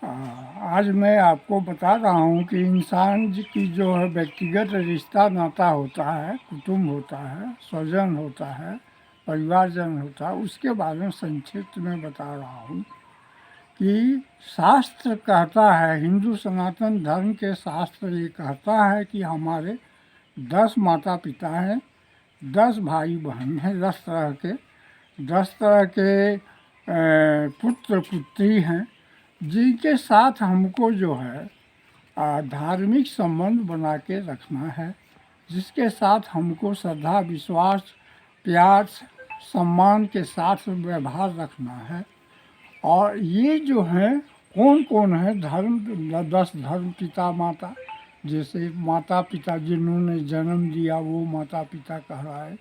आज मैं आपको बता रहा हूँ कि इंसान की जो है व्यक्तिगत रिश्ता नाता होता है, कुटुंब होता है, स्वजन होता है, परिवारजन होता है, उसके बारे में संक्षिप्त में बता रहा हूँ कि शास्त्र कहता है, हिंदू सनातन धर्म के शास्त्र ये कहता है कि हमारे 10 माता पिता हैं, 10 भाई बहन हैं, 10 तरह के पुत्र पुत्री हैं, जिनके साथ हमको जो है धार्मिक संबंध बना के रखना है, जिसके साथ हमको श्रद्धा विश्वास प्यार सम्मान के साथ व्यवहार रखना है। और ये जो है कौन कौन है धर्म, 10 धर्म पिता माता, जैसे माता पिता जिन्होंने जन्म दिया वो माता पिता कह रहा है।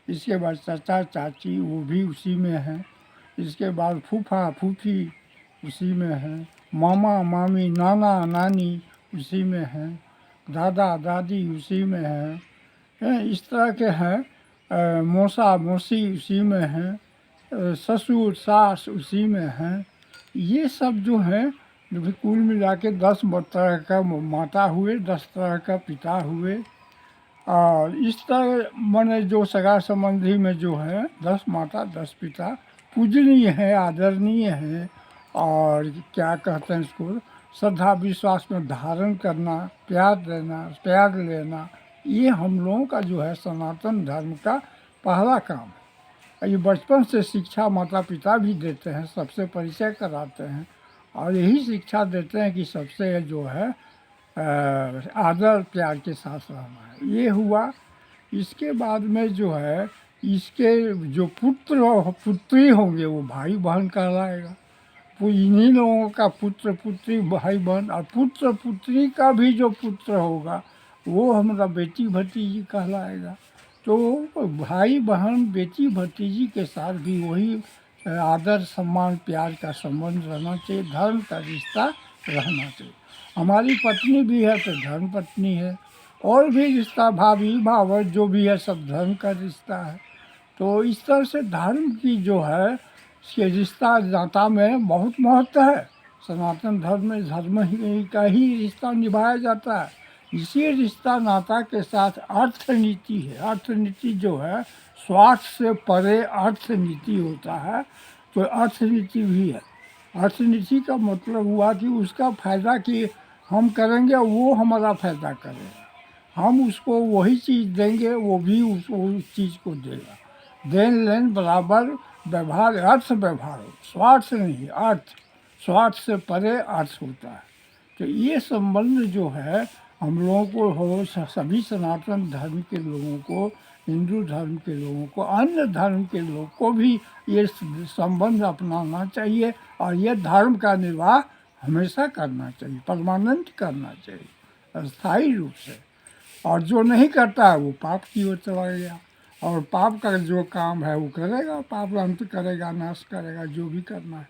इसके बाद चाचा चाची वो भी उसी में है। इसके बाद फूफा फूफी उसी में है, मामा मामी नाना नानी उसी में है, दादा दादी उसी में है, इस तरह के हैं, मौसा मौसी उसी में है, ससुर सास उसी में हैं। ये सब जो है कुल मिला के 10 तरह का माता हुए, 10 तरह का पिता हुए। और इस तरह मैंने जो सगा संबंधी में जो है 10 माता 10 पिता पूजनीय है, आदरणीय है। और क्या कहते हैं इसको, श्रद्धा विश्वास में धारण करना, प्यार देना, प्यार लेना, ये हम लोगों का जो है सनातन धर्म का पहला काम है। ये बचपन से शिक्षा माता पिता भी देते हैं, सबसे परिचय कराते हैं और यही शिक्षा देते हैं कि सबसे जो है आदर प्यार के साथ रहना है। ये हुआ। इसके बाद में जो है इसके जो पुत्र और पुत्री होंगे वो भाई बहन कहलाएगा। तो इन्हीं लोगों का पुत्र पुत्री भाई बहन, और पुत्र पुत्री का भी जो पुत्र होगा वो हमारा बेटी भतीजी कहलाएगा। तो भाई बहन बेटी भतीजी के साथ भी वही आदर सम्मान प्यार का संबंध रहना चाहिए, धर्म का रिश्ता रहना चाहिए। हमारी पत्नी भी है तो धर्म पत्नी है, और भी रिश्ता भाभी भावर जो भी है सब धर्म का रिश्ता है। तो इस तरह से धर्म की जो है इसके रिश्ता नाता में बहुत महत्व है। सनातन धर्म में धर्म ही का ही रिश्ता निभाया जाता है। इसी रिश्ता नाता के साथ अर्थनीति है। अर्थनीति जो है स्वार्थ से परे अर्थनीति होता है, तो अर्थनीति भी है। अर्थनीति का मतलब हुआ कि उसका फायदा कि हम करेंगे वो हमारा फायदा करेगा, हम उसको वही चीज़ देंगे वो भी उस चीज़ को देगा। देन लेन बराबर व्यवहार, अर्थ व्यवहार हो, स्वार्थ नहीं, अर्थ। स्वार्थ से परे अर्थ होता है। तो ये संबंध जो है हम लोगों को हो, सभी सनातन धर्म के लोगों को, हिंदू धर्म के लोगों को, अन्य धर्म के लोगों को भी ये संबंध अपनाना चाहिए और ये धर्म का निर्वाह हमेशा करना चाहिए, परमानेंट करना चाहिए, स्थायी रूप से। और जो नहीं करता है वो पाप की ओर चला गया, और पाप का जो काम है वो करेगा, पाप अंत करेगा, नाश करेगा, जो भी करना है।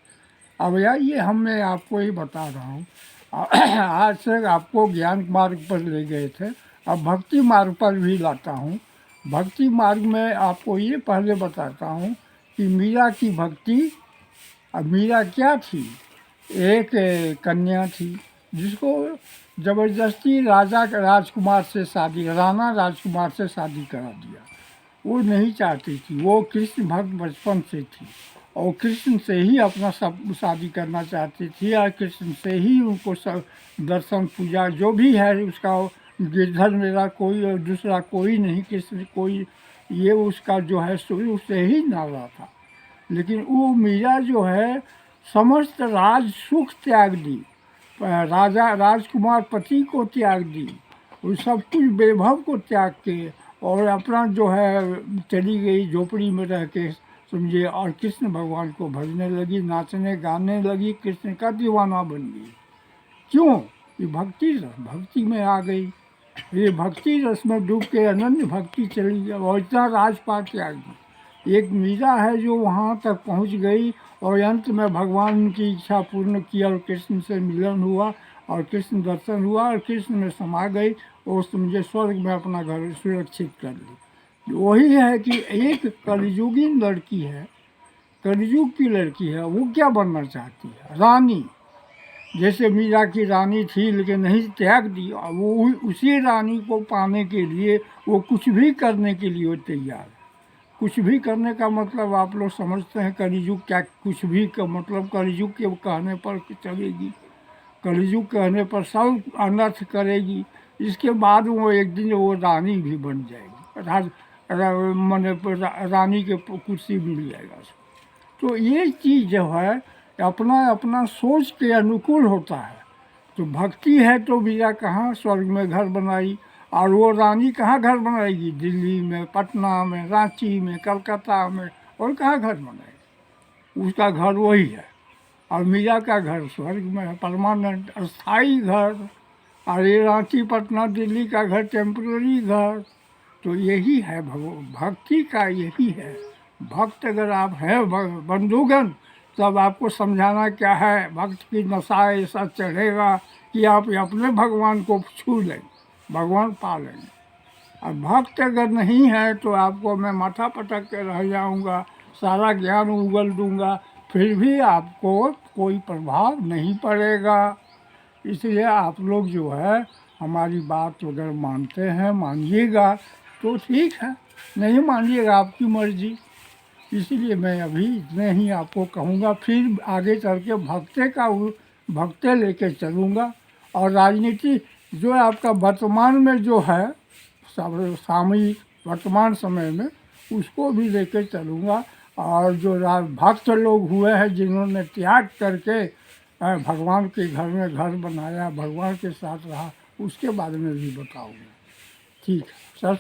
अब यार ये मैं आपको ही बता रहा हूँ। आज से आपको ज्ञान मार्ग पर ले गए थे, अब भक्ति मार्ग पर भी लाता हूँ। भक्ति मार्ग में आपको ये पहले बताता हूँ कि मीरा की भक्ति। अब मीरा क्या थी, एक कन्या थी जिसको ज़बरदस्ती राजा राजकुमार से शादी, राणा राजकुमार से शादी करा दिया। वो नहीं चाहती थी, वो कृष्ण भक्त बचपन से थी और कृष्ण से ही अपना सब शादी करना चाहती थी, और कृष्ण से ही उनको सब दर्शन पूजा जो भी है उसका, गिरधर मेरा कोई और दूसरा कोई नहीं, कृष्ण कोई, ये उसका जो है शुरू से ही नारा था। लेकिन वो मीरा जो है समस्त राज सुख त्याग दी, राजा राजकुमार पति को त्याग दी, वो सब कुछ वैभव को त्याग के और अपना जो है चली गई झोपड़ी में रह के समझिए, और कृष्ण भगवान को भजने लगी, नाचने गाने लगी, कृष्ण का दीवाना बन गई। क्यों? ये भक्ति रस, भक्ति में आ गई, ये भक्ति रस में डूब के अनन्य भक्ति चली गई और इतना राजपाट त्याग दी। एक मीरा है जो वहाँ तक पहुँच गई और अंत में भगवान की इच्छा पूर्ण की और कृष्ण से मिलन हुआ और कृष्ण दर्शन हुआ और कृष्ण में समा गई और समझे स्वर्ग में अपना घर सुरक्षित कर ली। वही है कि एक कलयुगी लड़की है, कलयुग की लड़की है, वो क्या बनना चाहती है? रानी। जैसे मीरा की रानी थी लेकिन नहीं त्याग दी, और वो उसी रानी को पाने के लिए वो कुछ भी करने के लिए वो तैयार है। कुछ भी करने का मतलब आप लोग समझते हैं कलियुग क्या, कुछ भी का मतलब कलियुग के कहने पर चलेगी, कलियुग कहने पर सब अनर्थ करेगी। इसके बाद वो एक दिन वो रानी भी बन जाएगी, माने रानी के कुर्सी मिल जाएगा उसको। तो ये चीज़ जो है अपना अपना सोच के अनुकूल होता है। तो भक्ति है तो मीरा कहाँ स्वर्ग में घर बनाई, और वो रानी कहाँ घर बनाएगी, दिल्ली में, पटना में, रांची में, कलकत्ता में, और कहाँ घर बनाएगी। उसका घर वही है, और मीरा का घर स्वर्ग में है, परमानेंट अस्थाई घर। और ये रांची पटना दिल्ली का घर टेम्पररी घर। तो यही है भक्ति का यही है। भक्त अगर आप हैं बंधुगण, तब आपको समझाना क्या है, भक्त की नशा ऐसा चढ़ेगा कि आप अपने भगवान को छू लें, भगवान पा लेंगे। और भक्त अगर नहीं है तो आपको मैं माथा पटक के रह जाऊंगा, सारा ज्ञान उगल दूंगा, फिर भी आपको कोई प्रभाव नहीं पड़ेगा। इसलिए आप लोग जो है हमारी बात अगर मानते हैं मानिएगा तो ठीक है, नहीं मानिएगा आपकी मर्जी। इसलिए मैं अभी इतने ही आपको कहूँगा, फिर आगे चल के भक्ते लेके चलूँगा। और राजनीति जो आपका वर्तमान में जो है सामयिक वर्तमान समय में, उसको भी लेके चलूँगा। और जो भक्त लोग हुए हैं जिन्होंने त्याग करके भगवान के घर में घर बनाया, भगवान के साथ रहा, उसके बारे में भी बताऊँगा। ठीक है सर।